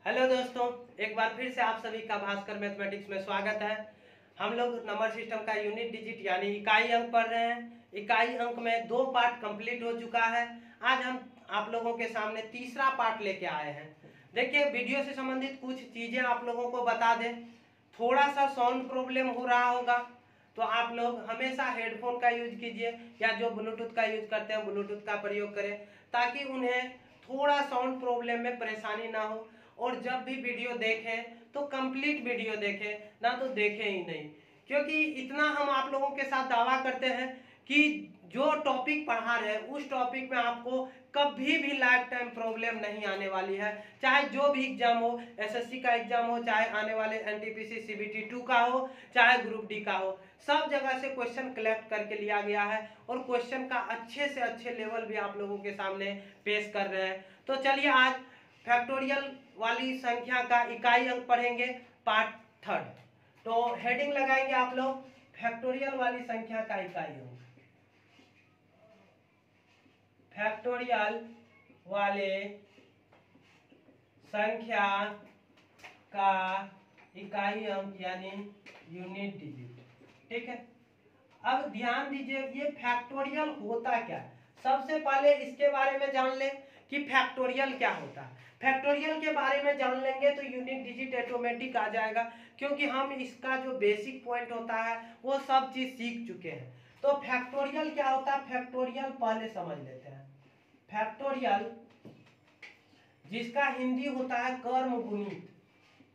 Hello दोस्तों, एक बार फिर से आप सभी का भास्कर मैथमेटिक्स में स्वागत है। हम लोग नंबर सिस्टम का यूनिट डिजिट यानी इकाई अंक पढ़ रहे हैं। इकाई अंक में 2 पार्ट कंप्लीट हो चुका है। आज हम आप लोगों के सामने तीसरा पार्ट लेके आए हैं। देखिए, वीडियो से संबंधित कुछ चीज़ें आप लोगों को बता दें। थोड़ा सा साउंड प्रॉब्लम हो रहा होगा तो आप लोग हमेशा हेडफोन का यूज कीजिए या जो ब्लूटूथ का यूज करते हैं ब्लूटूथ का प्रयोग करें, ताकि उन्हें थोड़ा साउंड प्रॉब्लम में परेशानी ना हो। और जब भी वीडियो देखें तो कंप्लीट वीडियो देखें, ना तो देखें ही नहीं। क्योंकि इतना हम आप लोगों के साथ दावा करते हैं कि जो टॉपिक पढ़ा रहे हैं उस टॉपिक में आपको कभी भी लाइफ टाइम प्रॉब्लम नहीं आने वाली है। चाहे जो भी एग्जाम हो, एसएससी का एग्जाम हो, चाहे आने वाले एनटीपीसी सीबीटी 2 का हो, चाहे ग्रुप डी का हो, सब जगह से क्वेश्चन कलेक्ट करके लिया गया है और क्वेश्चन का अच्छे से अच्छे लेवल भी आप लोगों के सामने पेश कर रहे हैं। तो चलिए आज फैक्टोरियल वाली संख्या का इकाई अंक पढ़ेंगे, पार्ट 3। तो हेडिंग लगाएंगे आप लोग, फैक्टोरियल वाली संख्या का इकाई अंक। फैक्टोरियल वाले संख्या का इकाई अंक यानी यूनिट डिजिट। ठीक है, अब ध्यान दीजिए, ये फैक्टोरियल होता क्या है। सबसे पहले इसके बारे में जान लें कि फैक्टोरियल क्या होता है। फैक्टोरियल के बारे में जान लेंगे तो यूनिट डिजिट ऑटोमेटिक आ जाएगा, क्योंकि हम इसका जो बेसिक पॉइंट होता है वो सब चीज सीख चुके हैं। तो फैक्टोरियल क्या होता है, फैक्टोरियल पहले समझ लेते हैं। फैक्टोरियल जिसका हिंदी होता है कर्म गुणित।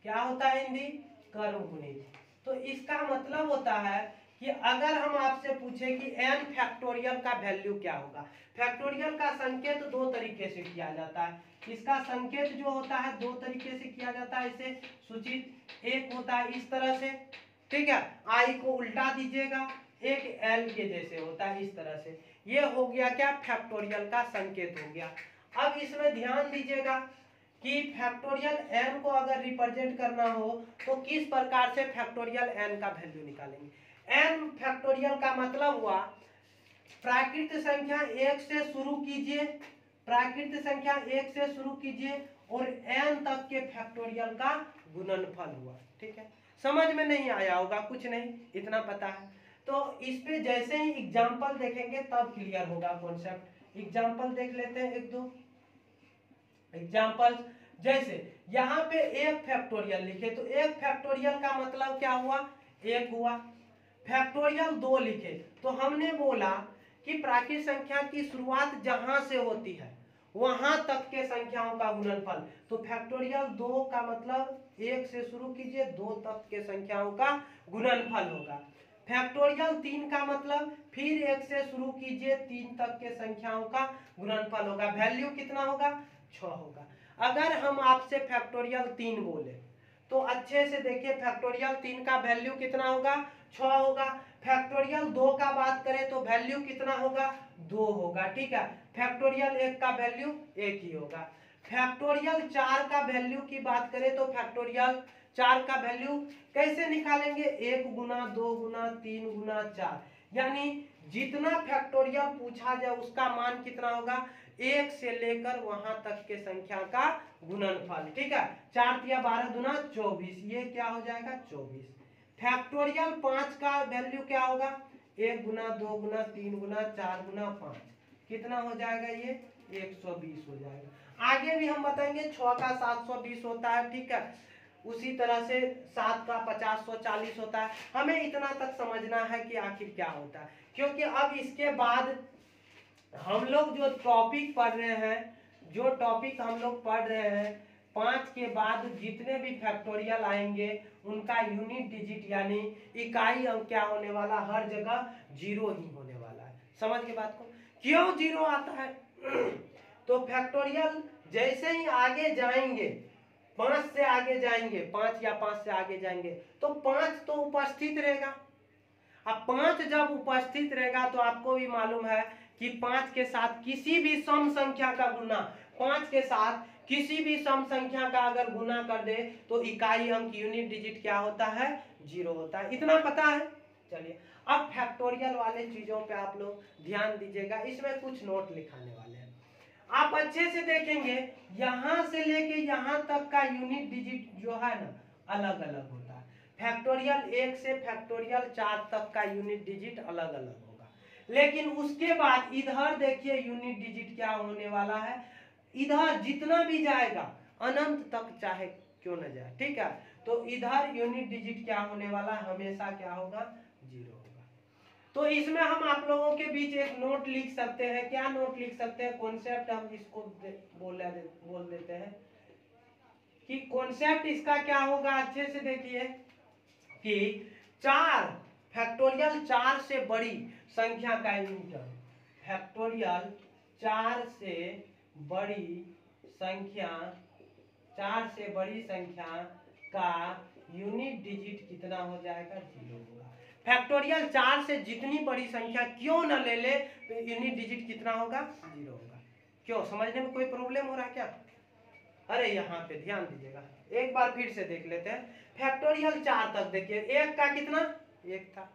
क्या होता है हिंदी? कर्म गुणित। तो इसका मतलब होता है कि अगर हम आपसे पूछे कि n फैक्टोरियल का वैल्यू क्या होगा। फैक्टोरियल का संकेत दो तरीके से किया जाता है। इसका संकेत जो होता है दो तरीके से किया जाता है, इसे सूचित। एक होता है इस तरह से, ठीक है, आई को उल्टा दीजिएगा, एक एल के जैसे होता है इस तरह से। ये हो गया क्या, फैक्टोरियल का संकेत हो गया। अब इसमें ध्यान दीजिएगा कि फैक्टोरियल n को अगर रिप्रेजेंट करना हो तो किस प्रकार से फैक्टोरियल n का वैल्यू निकालेंगे। n फैक्टोरियल का मतलब हुआ प्राकृत संख्या 1 से शुरू कीजिए, प्राकृत संख्या 1 से शुरू कीजिए और n तक के फैक्टोरियल का गुणनफल हुआ। ठीक है, समझ में नहीं आया होगा, कुछ नहीं, इतना पता है। तो इस पे जैसे ही एग्जाम्पल देखेंगे तब क्लियर होगा कॉन्सेप्ट। एग्जाम्पल देख लेते हैं एक दो एग्जाम्पल। जैसे यहाँ पे एक फैक्टोरियल लिखे तो एक फैक्टोरियल का मतलब क्या हुआ, एक हुआ। फैक्टोरियल 2 लिखे तो हमने बोला कि प्राकृत संख्या की शुरुआत जहां से होती है वहां तक के संख्याओं का गुणनफल। तो फैक्टोरियल 2 का मतलब 1 से शुरू कीजिए 2 तक के संख्याओं का गुणनफल होगा। फैक्टोरियल 3 का मतलब फिर 1 से शुरू कीजिए 3 तक के संख्याओं का गुणनफल होगा। वैल्यू कितना होगा, 6 होगा। अगर हम आपसे फैक्टोरियल 3 बोले तो अच्छे से देखिए, फैक्टोरियल 3 का वैल्यू कितना होगा, 6 होगा। फैक्टोरियल 2 का बात करें तो वैल्यू कितना होगा, 2 होगा। ठीक है, फैक्टोरियल 1 का वैल्यू 1 ही होगा। फैक्टोरियल 4 का वैल्यू की बात करें तो फैक्टोरियल 4 का वैल्यू कैसे निकालेंगे, 1 गुना 2 गुना 3 गुना 4, यानी जितना फैक्टोरियल पूछा जाए उसका मान कितना होगा, 1 से लेकर वहां तक के संख्या का गुणनफल। ठीक है, 4 तिया 12 दुना 24, ये क्या हो जाएगा, 24। फैक्टोरियल 5 का वैल्यू क्या होगा, 1 गुना 2 गुना 3 गुना 4 गुना 5, कितना हो जाएगा, ये 120 हो जाएगा। आगे भी हम बताएंगे 6 का 720 होता है। ठीक है, उसी तरह से 7 का 50 140 होता है। हमें इतना तक समझना है कि आखिर क्या होता है, क्योंकि अब इसके बाद हम लोग जो टॉपिक पढ़ रहे हैं, जो टॉपिक हम लोग पढ़ रहे हैं 5 के बाद जितने भी फैक्टोरियल आएंगे उनका यूनिट डिजिट यानी इकाई अंक क्या होने वाला, हर जगह 0 ही होने वाला है। समझ के बात को, क्यों 0 आता है तो फैक्टोरियल जैसे ही आगे जाएंगे, 5 से आगे जाएंगे, 5 या 5 से आगे जाएंगे तो 5 तो उपस्थित रहेगा। अब 5 जब उपस्थित रहेगा तो आपको भी मालूम है कि 5 के साथ किसी भी सम संख्या का गुना, 5 के साथ किसी भी सम संख्या का अगर गुना कर दे तो इकाई अंक यूनिट डिजिट क्या होता है, 0 होता है। इतना पता है। चलिए अब फैक्टोरियल वाले चीजों पे आप लोग ध्यान दीजिएगा, इसमें कुछ नोट लिखाने वाले हैं। आप अच्छे से देखेंगे यहां से लेके यहां तक का यूनिट डिजिट जो है ना अलग अलग होता है। फैक्टोरियल 1 से फैक्टोरियल 4 तक का यूनिट डिजिट अलग अलग होगा, लेकिन उसके बाद इधर देखिए यूनिट डिजिट क्या होने वाला है, इधर जितना भी जाएगा अनंत तक चाहे क्यों न जाए, ठीक है। तो इधर यूनिट डिजिट क्या होने वाला है, हमेशा क्या होगा, 0 होगा। तो इसमें हम आप लोगों के बीच एक नोट लिख सकते हैं। क्या नोट लिख सकते हैं, कॉन्सेप्ट हम इसको बोल देते हैं कि कॉन्सेप्ट इसका क्या होगा। अच्छे से देखिए कि 4 फैक्टोरियल 4 से बड़ी संख्या का यूनिट, फैक्टोरियल 4 से बड़ी संख्या, 4 से बड़ी संख्या का यूनिट डिजिट कितना हो जाएगा, 0 होगा। फैक्टोरियल 4 से जितनी बड़ी संख्या क्यों न ले ले तो यूनिट डिजिट कितना होगा, 0 होगा। क्यों, समझने में कोई प्रॉब्लम हो रहा है क्या? अरे यहाँ पे ध्यान दीजिएगा, एक बार फिर से देख लेते हैं। फैक्टोरियल 4 तक देखिए, 1 का कितना, 1 था,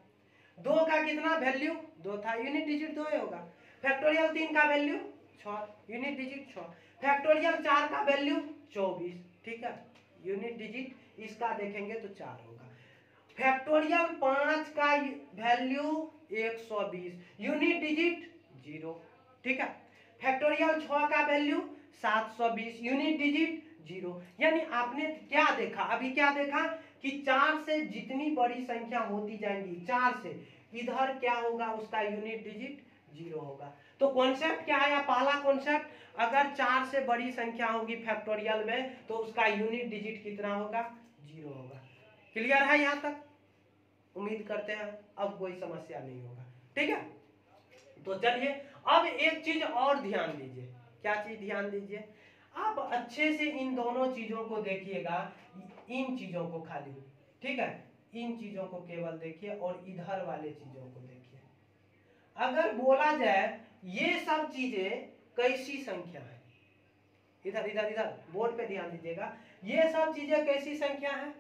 2 का कितना वैल्यू 2 था, यूनिट डिजिट 2 होगा। फैक्टोरियल 3 का वैल्यू 6, यूनिट डिजिट 6। फैक्टोरियल 4 का वैल्यू 24, ठीक है, यूनिट डिजिट इसका देखेंगे तो 4 होगा। फैक्टोरियल 5 का वैल्यू 120, यूनिट डिजिट 0, ठीक है। फैक्टोरियल 6 का वैल्यू 720, यूनिट डिजिट 0। यानी आपने क्या देखा, अभी क्या देखा कि 4 से जितनी बड़ी संख्या होती जाएंगी, 4 से इधर क्या होगा, उसका यूनिट डिजिट 0 होगा। तो कॉन्सेप्ट क्या है, पहला कॉन्सेप्ट, अगर 4 से बड़ी संख्या होगी फैक्टोरियल में तो उसका यूनिट डिजिट कितना होगा, 0 होगा। क्लियर है यहाँ तक? उम्मीद करते हैं अब कोई समस्या नहीं होगा, ठीक है। तो चलिए अब एक चीज और ध्यान दीजिए। क्या चीज ध्यान दीजिए, आप अच्छे से इन दोनों चीजों को देखिएगा, इन चीजों को खाली, ठीक है, इन चीजों को केवल देखिए और इधर वाले चीजों को देखिए। अगर बोला जाए ये सब चीजें कैसी संख्या है, इधर इधर इधर बोर्ड पे ध्यान दीजिएगा, ये सब चीजें कैसी संख्या है,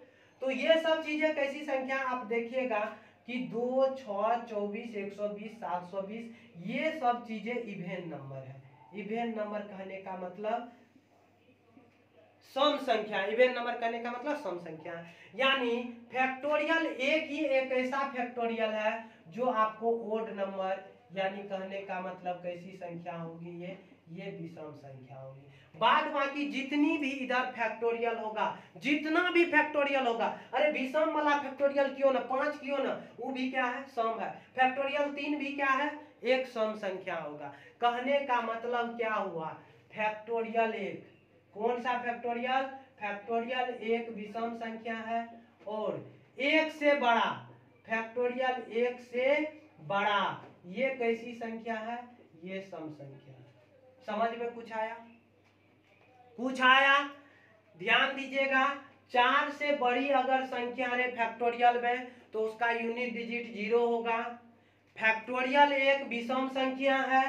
तो ये सब चीजें कैसी संख्या आप देखिएगा कि 2, 6, 24, 120, 720, ये सब चीजें इवेन नंबर है। इवेन नंबर कहने का मतलब सम संख्या, इवेन नंबर कहने का मतलब सम संख्या है। यानी फैक्टोरियल एक ही एक ऐसा फैक्टोरियल है जो आपको ओड नंबर, यानी कहने का मतलब कैसी संख्या होगी, ये विषम संख्या होगी। बाद बाकी जितनी भी इधर फैक्टोरियल होगा, जितना भी फैक्टोरियल होगा, अरे विषम वाला फैक्टोरियल क्यों ना, 5 क्यों ना, वो भी क्या है, सम है। फैक्टोरियल 3 भी क्या है, एक सम संख्या होगा। कहने का मतलब क्या हुआ, फैक्टोरियल 1 कौन सा फैक्टोरियल, फैक्टोरियल 1 विषम संख्या है, और 1 से बड़ा, फैक्टोरियल 1 से बड़ा ये कैसी संख्या है, ये सम संख्या है। समझ में कुछ आया, कुछ आया? ध्यान दीजिएगा, 4 से बड़ी अगर संख्या है फैक्टोरियल में तो उसका यूनिट डिजिट 0 होगा। फैक्टोरियल 1 विषम संख्या है,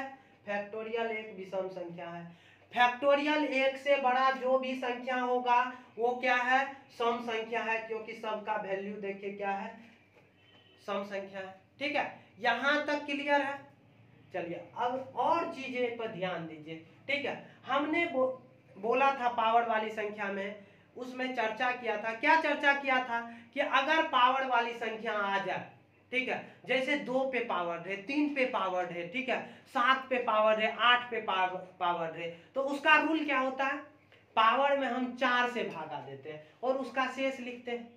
फैक्टोरियल 1 विषम संख्या है। फैक्टोरियल 1 से बड़ा जो भी संख्या होगा वो क्या है, सम संख्या है, क्योंकि सबका वैल्यू देखिए क्या है, सम संख्या है, ठीक है। यहां तक क्लियर है? चलिए अब और चीजें पर ध्यान दीजिए, ठीक है। हमने बोला था पावर वाली संख्या में, उसमें चर्चा किया था, क्या चर्चा किया था कि अगर पावर वाली संख्या आ जाए, ठीक है, जैसे 2 पे पावर्ड है, 3 पे पावर्ड है, ठीक है, 7 पे पावर्ड है, 8 पे पावर्ड है, तो उसका रूल क्या होता है, पावर में हम 4 से भागा देते हैं और उसका शेष लिखते हैं।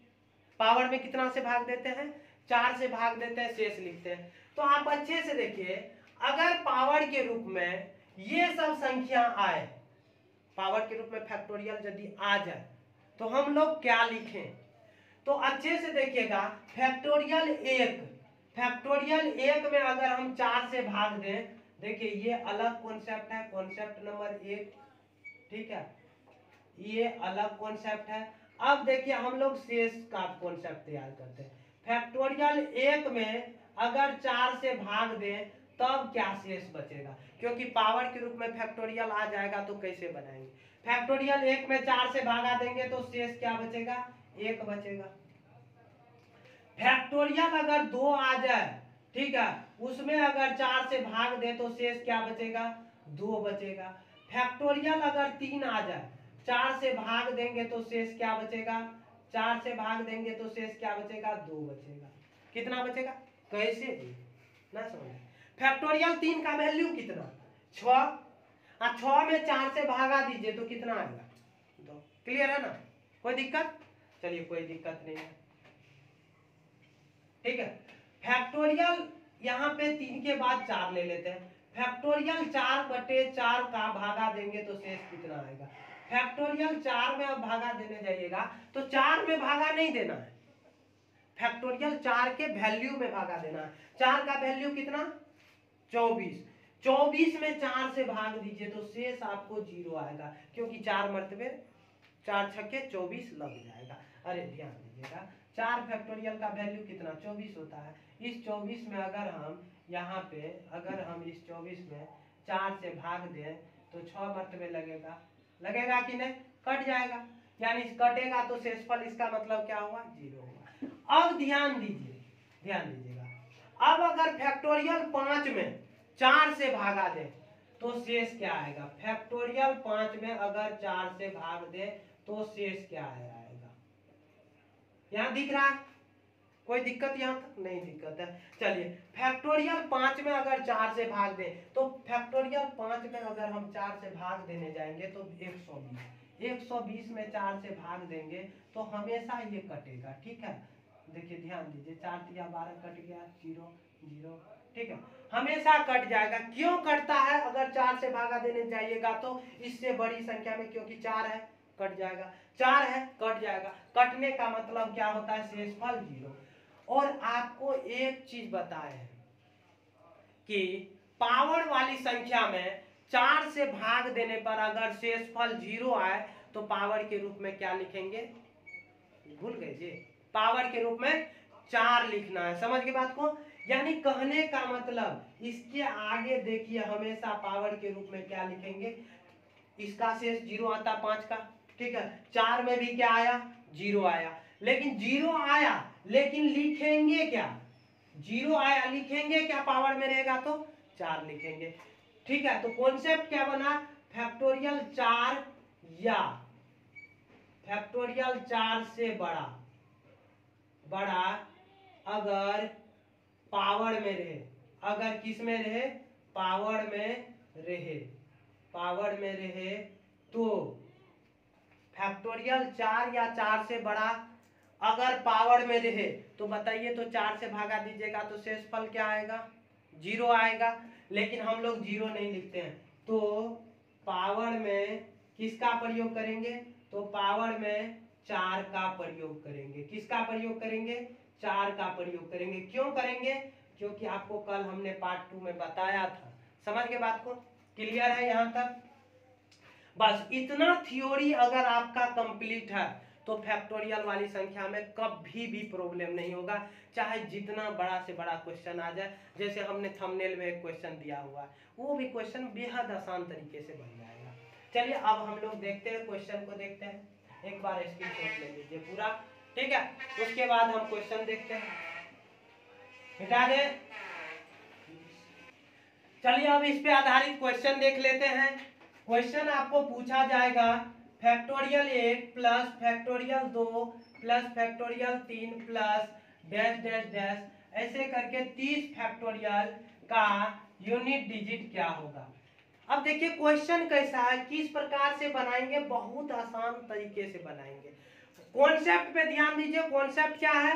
पावर में कितना से भाग देते हैं, 4 से भाग देते हैं, शेष लिखते हैं। तो आप अच्छे से देखिए, अगर पावर के रूप में ये सब संख्या आए, पावर के रूप में फैक्टोरियल यदि आ जाए तो हम लोग क्या लिखें, तो अच्छे से देखिएगा, फैक्टोरियल 1, फैक्टोरियल 1 में अगर हम 4 से भाग दें, देखिए ये अलग कॉन्सेप्ट है, कॉन्सेप्ट नंबर 1, ठीक है, ये अलग कॉन्सेप्ट है। अब देखिए हम लोग शेष का कॉन्सेप्ट तैयार करते हैं। फैक्टोरियल 1 में अगर 4 से भाग दें तब क्या शेष बचेगा, क्योंकि पावर के रूप में फैक्टोरियल आ जाएगा तो कैसे बनाएंगे। फैक्टोरियल 1 में 4 से भागा देंगे तो शेष क्या बचेगा, 1 बचेगा। फैक्टोरियल अगर 2 आ जाए, ठीक है, उसमें अगर 4 से भाग दे तो शेष क्या बचेगा, 2 बचेगा। फैक्टोरियल अगर 3 आ जाए, 4 से भाग देंगे तो शेष क्या बचेगा, 4 से भाग देंगे तो शेष क्या बचेगा, 2 बचेगा। कितना बचेगा, कैसे भी ना समझ। फैक्टोरियल 3 का वैल्यू कितना, 6, 6 में 4 से भागा दीजिए तो कितना आएगा, 2। क्लियर है ना, कोई दिक्कत, चलिए कोई दिक्कत नहीं है, ठीक है। फैक्टोरियल यहाँ पे 3 के बाद 4 ले लेते हैं, फैक्टोरियल 4/4 का भागा देंगे तो शेष कितना आएगा। फैक्टोरियल 4 में अब भागा देने जाइएगा तो 4 में भागा नहीं देना है, फैक्टोरियल 4 के वैल्यू में भागा देना है। 4 का वैल्यू कितना, 24, 24 में 4 से भाग दीजिए तो शेष आपको 0 आएगा, क्योंकि 4 मर्तबे 4 छक्के 24 लग जाएगा। अरे ध्यान दीजिएगा, 4 फैक्टोरियल का वैल्यू कितना, 24 होता है। इस 24 में अगर हम यहाँ पे इस 24 में 4 से भाग दें तो 6 मर्तबे लगेगा, लगेगा कि नहीं, कट जाएगा, यानी कटेगा तो शेषफल इसका मतलब क्या हुआ, 0 हुआ। अब ध्यान दीजिएगा, अब अगर फैक्टोरियल 5 में 4 से भागा दे तो शेष क्या आएगा, फैक्टोरियल 5 में अगर 4 से भाग दे तो शेष क्या आएगा, यहाँ दिख रहा है, कोई दिक्कत यहाँ तक नहीं दिक्कत है। चलिए फैक्टोरियल 5 में अगर 4 से भाग दे तो फैक्टोरियल 5 में अगर हम 4 से भाग देने जाएंगे तो 120 में 4 से भाग देंगे तो हमेशा ये कटेगा, ठीक है। देखिए ध्यान दीजिए, 4 तिया 12 कट गया, 0 0, ठीक है, हमेशा कट जाएगा। क्यों कटता है, अगर 4 से भागा देने जाइएगा तो इससे बड़ी संख्या में, क्योंकि 4 है कट जाएगा, 4 है कट जाएगा, कटने का मतलब क्या होता है, शेषफल 0। और आपको एक चीज बताए हैं कि पावर वाली संख्या में 4 से भाग देने पर अगर शेषफल 0 आए तो पावर के रूप में क्या लिखेंगे, भूल गए जी, पावर के रूप में 4 लिखना है, समझ गए बात को। यानी कहने का मतलब इसके आगे देखिए हमेशा पावर के रूप में क्या लिखेंगे, इसका शेष 0 आता 5 का, ठीक है, 4 में भी क्या आया, 0 आया, लेकिन 0 आया लेकिन लिखेंगे क्या, 0 आया लिखेंगे क्या, पावर में रहेगा तो 4 लिखेंगे, ठीक है। तो कॉन्सेप्ट क्या बना, फैक्टोरियल 4 या फैक्टोरियल 4 से बड़ा अगर पावर में रहे, अगर किस में रहे, पावर में रहे तो फैक्टोरियल 4 या 4 से बड़ा अगर पावर में रहे तो बताइए, तो 4 से भागा दीजिएगा तो शेषफल क्या आएगा, 0 आएगा। लेकिन हम लोग 0 नहीं लिखते हैं, तो पावर में किसका प्रयोग करेंगे, तो पावर में 4 का प्रयोग करेंगे। किसका प्रयोग करेंगे, 4 का प्रयोग करेंगे। क्यों करेंगे, क्योंकि आपको कल हमने पार्ट 2 में बताया था, समझ के बात को, क्लियर है यहाँ तक। बस इतना थ्योरी अगर आपका कंप्लीट है तो फैक्टोरियल वाली संख्या में कभी भी प्रॉब्लम नहीं होगा, चाहे जितना बड़ा से बड़ा क्वेश्चन आ जाए। जैसे हमने थंबनेल में एक क्वेश्चन दिया हुआ है, वो भी क्वेश्चन बेहद आसान तरीके से बन जाएगा। चलिए अब हम लोग देखते हैं, क्वेश्चन को देखते हैं, एक बार स्क्रीनशॉट ले लीजिए पूरा, ठीक है, उसके बाद हम क्वेश्चन देखते हैं, मिटा दे। चलिए अब इस पे आधारित क्वेश्चन देख लेते हैं। क्वेश्चन आपको पूछा जाएगा factorial 1 plus factorial 2 plus factorial 3 plus dash dash dash, ऐसे करके 30 फैक्टोरियल का यूनिट डिजिट क्या होगा। अब देखिए क्वेश्चन कैसा है, किस प्रकार से बनाएंगे, बहुत आसान तरीके से बनाएंगे। कॉन्सेप्ट पे ध्यान दीजिए, कॉन्सेप्ट क्या है,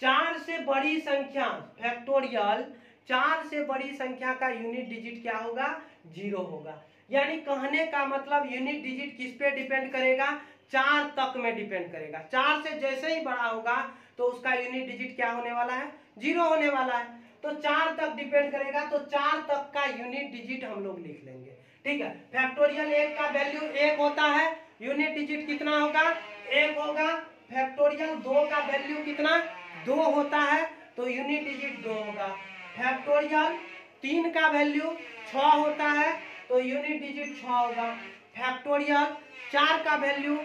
4 से बड़ी संख्या फैक्टोरियल, 4 से बड़ी संख्या का यूनिट डिजिट क्या होगा, 0 होगा। यानी कहने का मतलब यूनिट डिजिट किस पे डिपेंड करेगा, 4 तक में डिपेंड करेगा। 4 से जैसे ही बड़ा होगा तो उसका यूनिट डिजिट क्या होने वाला है, 0 होने वाला है। तो 4 तक डिपेंड करेगा, तो 4 तक का यूनिट डिजिट हम लोग लिख लेंगे, ठीक है। फैक्टोरियल 1 का वैल्यू 1 होता है, यूनिट डिजिट कितना होगा, 1 होगा। फैक्टोरियल 2 का वैल्यू कितना, 2 होता है, तो यूनिट डिजिट 2 होगा। फैक्टोरियल 3 का वैल्यू 6 होता है, तो यूनिट डिजिट 6 होगा। फैक्टोरियल 4 का वैल्यू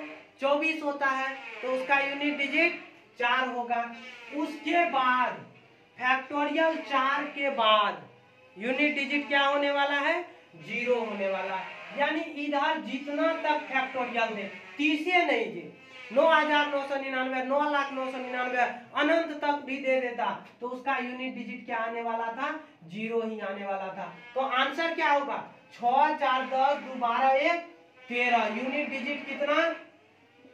24 होता है, तो उसका यूनिट डिजिट 4 होगा। उसके बाद फैक्टोरियल 4 के बाद यूनिट डिजिट क्या होने वाला है, जीरो होने वाला है। यानी इधर जितना तक फैक्टोरियल दे, 30 नहीं जी, 9,999, 9,09,99 अनंत तक भी दे देता तो उसका यूनिट डिजिट क्या आने वाला था, जीरो ही आने वाला था। तो आंसर क्या होगा, 6 4 10 2 12 1 13, यूनिट डिजिट कितना,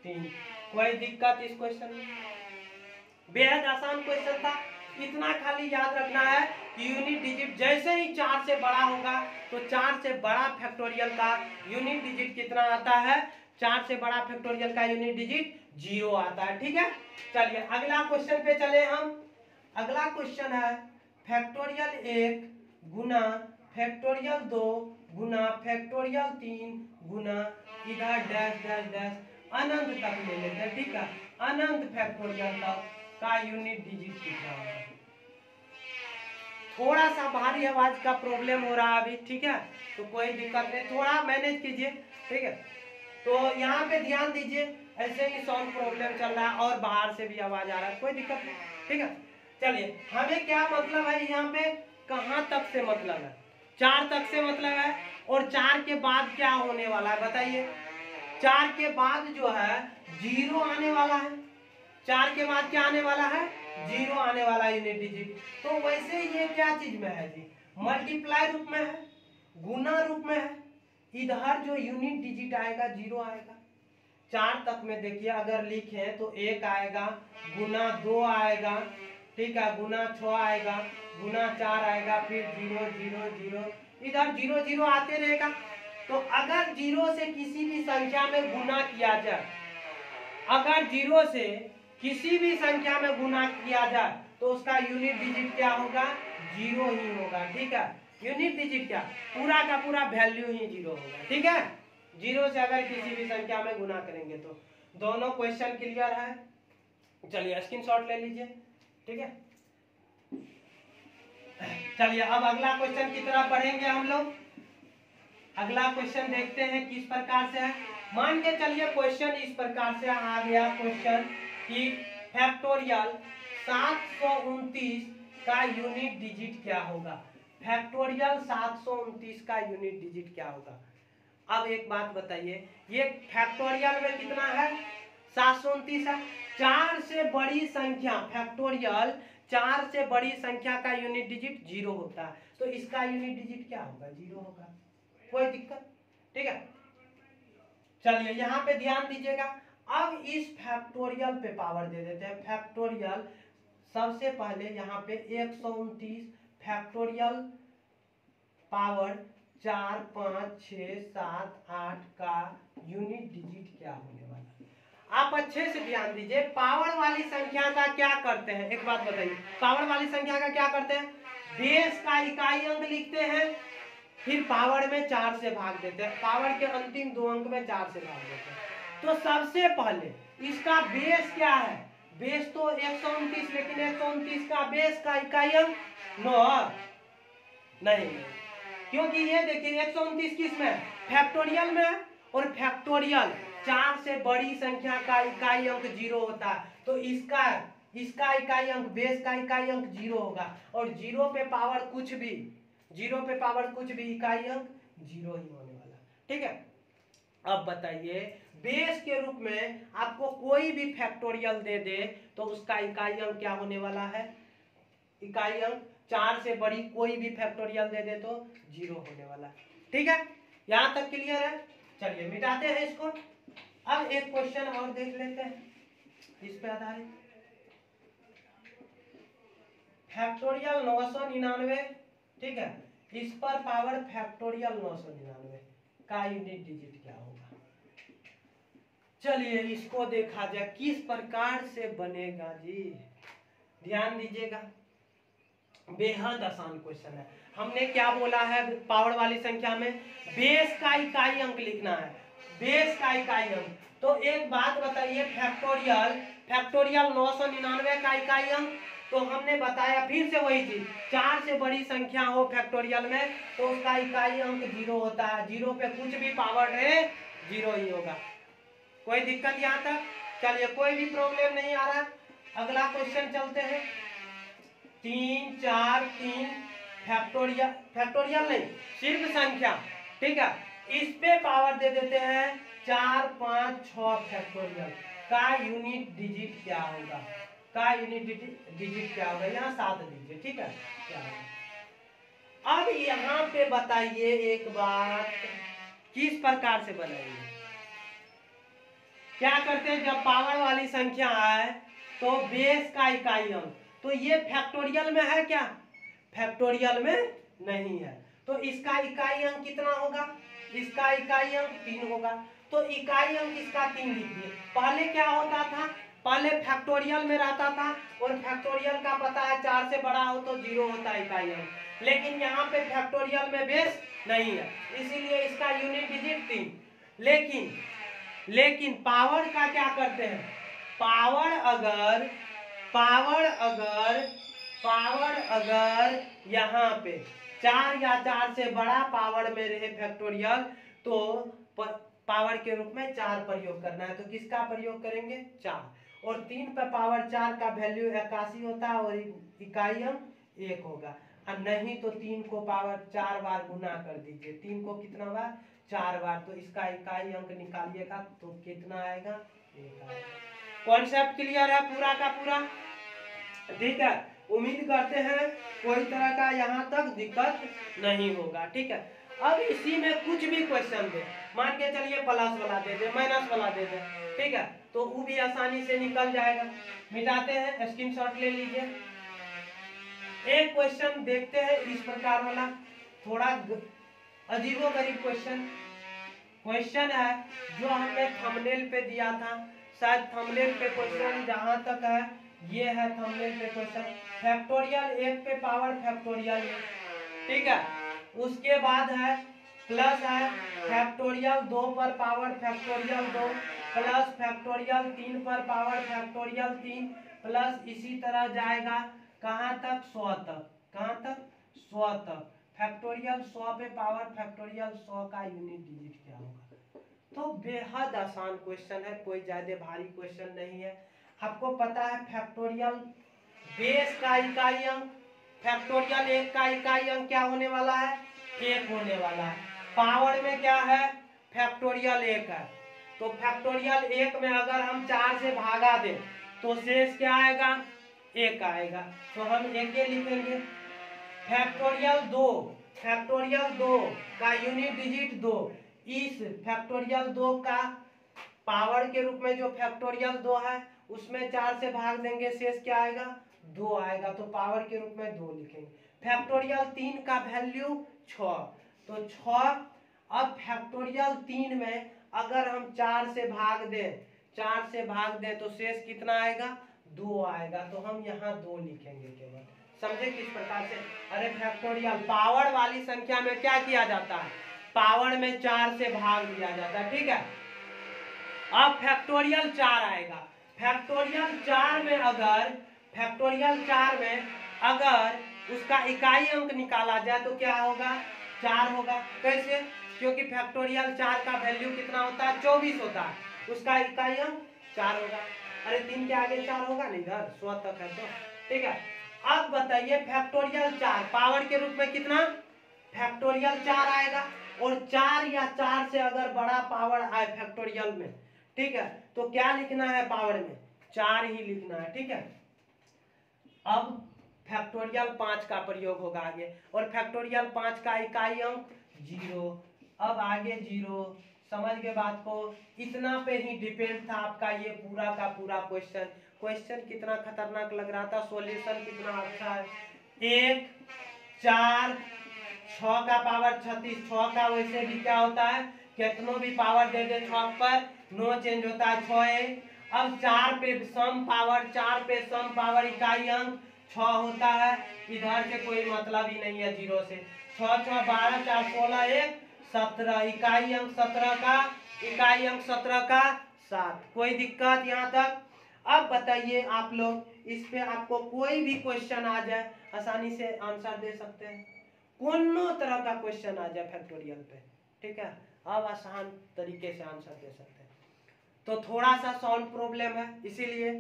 3। कोई दिक्कत इस क्वेश्चन में, बेहद आसान क्वेश्चन था। इतना खाली याद रखना है कि यूनिट डिजिट जैसे ही 4 से बड़ा होगा तो 4 से बड़ा फैक्टोरियल का यूनिट डिजिट कितना आता है, 4 से बड़ा फैक्टोरियल का यूनिट डिजिट जीरो आता है। ठीक है, चलिए अगला क्वेश्चन पे चले हम। अगला क्वेश्चन है फैक्टोरियल 1 गुना फैक्टोरियल 2 गुना फैक्टोरियल 3 गुना इधर डैश डैश डैश अनंत तक ले लेते हैं। ठीक है, अनंत फैक्टोरियल तक का यूनिट डिजिट कितना होगा। थोड़ा सा भारी आवाज का प्रॉब्लम हो रहा है अभी, ठीक है, तो कोई दिक्कत नहीं, थोड़ा मैनेज कीजिए। ठीक है, तो यहाँ पे ध्यान दीजिए, ऐसे ही साउंड प्रॉब्लम चल रहा है और बाहर से भी आवाज आ रहा है, कोई दिक्कत नहीं। ठीक है, चलिए हमें क्या मतलब है यहाँ पे, कहाँ तक से मतलब है, 4 तक से मतलब है, और 4 के बाद क्या होने वाला है बताइए। 4 के बाद जो है जीरो आने वाला है, 4 के बाद क्या आने वाला है, जीरो आने वाला यूनिट डिजिट। तो वैसे ये क्या चीज में है जी, मल्टीप्लाई रूप में है, गुना रूप में है, इधर जो यूनिट डिजिट आएगा जीरो आएगा। 4 तक में देखिए अगर लिखे तो 1 आएगा, गुना 2 आएगा, ठीक है, गुना 6 आएगा, गुना 4 आएगा, फिर 0 0 0, इधर 0 0 आते रहेगा। तो अगर 0 से किसी भी संख्या में गुना किया जाए, अगर 0 से किसी भी संख्या में गुना किया जाए तो उसका यूनिट डिजिट क्या होगा, जीरो ही होगा। ठीक है, यूनिट डिजिट क्या, पूरा का पूरा वैल्यू ही जीरो होगा। ठीक है, 0 से अगर किसी भी संख्या में गुना करेंगे तो। दोनों क्वेश्चन क्लियर है, चलिए स्क्रीनशॉट ले लीजिए। ठीक है, चलिए अब अगला क्वेश्चन की तरफ बढ़ेंगे हम लोग। अगला क्वेश्चन देखते हैं किस प्रकार से है। मान के चलिए क्वेश्चन इस प्रकार से आ गया क्वेश्चन कि फैक्टोरियल 729 का यूनिट डिजिट क्या होगा। फैक्टोरियल 729 का यूनिट डिजिट क्या होगा। अब एक बात बताइए, ये फैक्टोरियल में कितना है, 729 है। 4 से बड़ी संख्या, फैक्टोरियल 4 से बड़ी संख्या का यूनिट डिजिट जीरो होता है, तो इसका यूनिट डिजिट क्या होगा, जीरो होगा। कोई दिक्कत, ठीक है। चलिए यहाँ पे ध्यान दीजिएगा। अब इस फैक्टोरियल पे पावर दे देते हैं। फैक्टोरियल सबसे पहले यहाँ पे 129 फैक्टोरियल पावर 4 5 6 7 8 का यूनिट डिजिट क्या होने वाला है। आप अच्छे से ध्यान दीजिए, पावर वाली संख्या का क्या करते हैं, एक बात बताइए, पावर वाली संख्या का क्या करते हैं, बेस का इकाई अंक लिखते हैं, फिर पावर में 4 से भाग देते हैं, पावर के अंतिम 2 अंक में 4 से भाग देते हैं। तो सबसे पहले इसका बेस क्या है, बेस तो 129, लेकिन 129 का बेस का इकाई अंक 9 नहीं, क्योंकि ये देखिए 129 किस में, फैक्टोरियल में, और फैक्टोरियल 4 से बड़ी संख्या का इकाई अंक 0 होता है, तो इसका इकाई अंक, बेस का इकाई अंक 0 होगा, और 0 पे पावर कुछ भी, 0 पे पावर कुछ भी, इकाई अंक 0 ही होने वाला। ठीक है, अब बताइए बेस के रूप में आपको कोई भी फैक्टोरियल दे दे तो उसका इकाई अंक क्या होने वाला है, इकाई अंक 4 से बड़ी कोई भी फैक्टोरियल दे दे तो 0 होने वाला है। ठीक है, यहां तक क्लियर है। चलिए मिटाते हैं इसको। अब एक क्वेश्चन और देख लेते हैं इस पे आधारित। फैक्टोरियल 999, ठीक है, इस पर पावर फैक्टोरियल 999 का यूनिट डिजिट क्या होगा। चलिए इसको देखा जाए किस प्रकार से बनेगा जी, ध्यान दीजिएगा, बेहद आसान क्वेश्चन है। हमने क्या बोला है, पावर वाली संख्या में बेस का इकाई अंक लिखना है, बेस का इकाई अंक। तो एक बात बताइए, फैक्टोरियल 999 का इकाई अंक, तो हमने बताया फिर से वही चीज, 4 से बड़ी संख्या हो फैक्टोरियल में तो उसका इकाई अंक 0 होता है, 0 पे कुछ भी पावर रहे 0 ही होगा। कोई दिक्कत यहाँ तक, चलिए कोई भी प्रॉब्लम नहीं आ रहा। अगला क्वेश्चन चलते हैं, 3 4 3 फैक्टोरियल, फैक्टोरियल नहीं, सिर्फ संख्या, ठीक है, इस पे पावर दे देते हैं 4 5 6 फैक्टोरियल का यूनिट डिजिट क्या होगा, का यूनिट डिजिट क्या होगा, यहाँ 7 दीजिए, ठीक है, क्या होगा। अब यहाँ पे बताइए एक बात, किस प्रकार से बनाइए, क्या करते हैं जब पावर वाली संख्या आए तो बेस का इकाई अंक, तो ये फैक्टोरियल में है क्या, फैक्टोरियल में नहीं है, तो इसका इकाई अंक कितना होगा, इसका इकाई अंक 3 होगा, तो इकाई अंक इसका 3 लिख दिए। पहले क्या होता था, पहले फैक्टोरियल में रहता था और फैक्टोरियल का पता है 4 से बड़ा हो तो 0 होता है इकाई अंक, लेकिन यहाँ पे फैक्टोरियल में बेस नहीं है, इसीलिए इसका यूनिट डिजिट 3। लेकिन पावर का क्या करते हैं, पावर अगर यहाँ पे 4 या 4 से बड़ा पावर में रहे फैक्टोरियल, तो पावर के रूप में 4 प्रयोग करना है, तो किसका प्रयोग करेंगे 4, और 3 पे पावर 4 का वैल्यू 81 होता है और इकाई अंक 1 होगा, और नहीं तो 3 को पावर 4 बार गुना कर दीजिए, 3 को कितना बार 4 बार, तो इसका इकाई अंक निकालिएगा तो कितना आएगा 1 आएगा। कॉन्सेप्ट क्लियर है पूरा का पूरा, ठीक है, उम्मीद करते हैं कोई तरह का यहाँ तक दिक्कत नहीं होगा, ठीक है। अब इसी में कुछ भी क्वेश्चन दे, मान के चलिए प्लस वाला दे दे, माइनस वाला दे दे, ठीक है, तो वो भी आसानी से निकल जाएगा। मिटाते हैं, स्क्रीनशॉट ले लीजिए। एक क्वेश्चन देखते हैं इस प्रकार वाला, थोड़ा अजीबोगरीब क्वेश्चन है जो हमने थंबनेल पे दिया था, शायद थंबनेल पे क्वेश्चन जहां तक है ये है थंबनेल पे क्वेश्चन, फैक्टोरियल 1 पे पावर फैक्टोरियल 1, ठीक है, उसके बाद है प्लस है फैक्टोरियल 2 पर पावर फैक्टोरियल 2 प्लस फैक्टोरियल 3 पर पावर फैक्टोरियल 3 प्लस इसी तरह जाएगा कहाँ तक 100 तक, कहाँ तक 100 तक, फैक्टोरियल 100 पे पावर फैक्टोरियल 100 का यूनिट डिजिट क्या होगा। तो बेहद आसान क्वेश्चन है, कोई ज्यादा भारी क्वेश्चन नहीं है। आपको पता है फैक्टोरियल बेस का इकाई अंक, फैक्टोरियल 1 का इकाई अंक क्या होने वाला है 1 होने वाला है, पावर में क्या है फैक्टोरियल 1 है, तो फैक्टोरियल 1 में अगर हम 4 से भागा दें तो शेष क्या आएगा 1 आएगा, तो हम 1 लिखेंगे। फैक्टोरियल 2 का यूनिट डिजिट 2, इस फैक्टोरियल 2 का पावर के रूप में जो फैक्टोरियल 2 है उसमें 4 से भाग देंगे, शेष क्या आएगा 2 आएगा, तो पावर के रूप में 2 लिखेंगे। फैक्टोरियल 3 का वैल्यू 6, तो 6, अब फैक्टोरियल 3 में अगर हम 4 से भाग दें तो शेष कितना आएगा 2 आएगा, तो हम यहाँ 2 लिखेंगे केवल, समझे किस प्रकार से। अरे फैक्टोरियल पावर वाली संख्या में क्या किया जाता है, पावर में 4 से भाग दिया जाता है, ठीक है। अब फैक्टोरियल 4 आएगा, फैक्टोरियल 4 में अगर उसका इकाई अंक निकाला जाए तो क्या होगा 4 होगा, कैसे, क्योंकि फैक्टोरियल 4 का वैल्यू कितना होता है 24 होता है, उसका इकाई अंक 4 होगा। अरे 3 के आगे 4 होगा नहीं, इधर 100 तक है तो, ठीक है। अब बताइए फैक्टोरियल 4 पावर के रूप में कितना फैक्टोरियल 4 आएगा, और 4 या 4 से अगर बड़ा पावर आए फैक्टोरियल में, ठीक है, तो क्या लिखना है पावर में 4 ही लिखना है, ठीक है। अब फैक्टोरियल 5 का प्रयोग होगा आगे, और फैक्टोरियल 5 का इकाई अंक 0, अब आगे 0, समझ गए बात को। इतना पे ही डिपेंड था आपका ये पूरा का पूरा क्वेश्चन कितना खतरनाक लग रहा था, सॉल्यूशन कितना अच्छा है। 1 4 6 का पावर 36, 6 का वैसे भी क्या होता है कितनों भी पावर दे दे 6 पर नो चेंज होता है 6 है। अब 4 पे सम पावर इकाई अंक 6 होता है, इधर से कोई मतलब ही नहीं है 0 से, 6 6 12 4 16 1 17, इकाई अंक 17 का 7, कोई दिक्कत यहाँ तक। अब बताइए आप लोग इस पे आपको कोई भी क्वेश्चन आ जाए आसानी से आंसर दे सकते हैं, कोनो तरह का क्वेश्चन आ जाए फैक्टोरियल पे, ठीक है, अब आसान तरीके से आंसर दे सकते हैं। तो थोड़ा सा साउंड प्रॉब्लम है, इसीलिए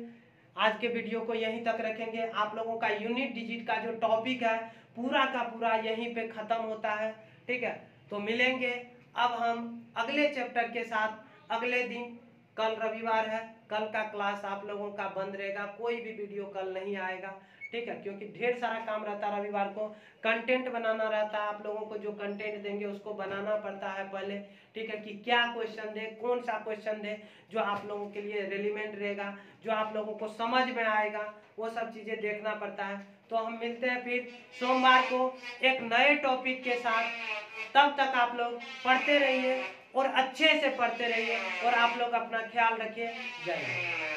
आज के वीडियो को यहीं तक रखेंगे। आप लोगों का यूनिट डिजिट का जो टॉपिक है पूरा का पूरा यहीं पे ख़त्म होता है। ठीक है, तो मिलेंगे अब हम अगले चैप्टर के साथ अगले दिन। कल रविवार है, कल का क्लास आप लोगों का बंद रहेगा, कोई भी वीडियो कल नहीं आएगा। ठीक है, क्योंकि ढेर सारा काम रहता है रविवार को, कंटेंट बनाना रहता है, आप लोगों को जो कंटेंट देंगे उसको बनाना पड़ता है पहले। ठीक है, कि क्या क्वेश्चन दे, कौन सा क्वेश्चन दे जो आप लोगों के लिए रेलिवेंट रहेगा, जो आप लोगों को समझ में आएगा, वो सब चीज़ें देखना पड़ता है। तो हम मिलते हैं फिर सोमवार को एक नए टॉपिक के साथ। तब तक आप लोग पढ़ते रहिए और अच्छे से पढ़ते रहिए और आप लोग अपना ख्याल रखिए। जय हिंद।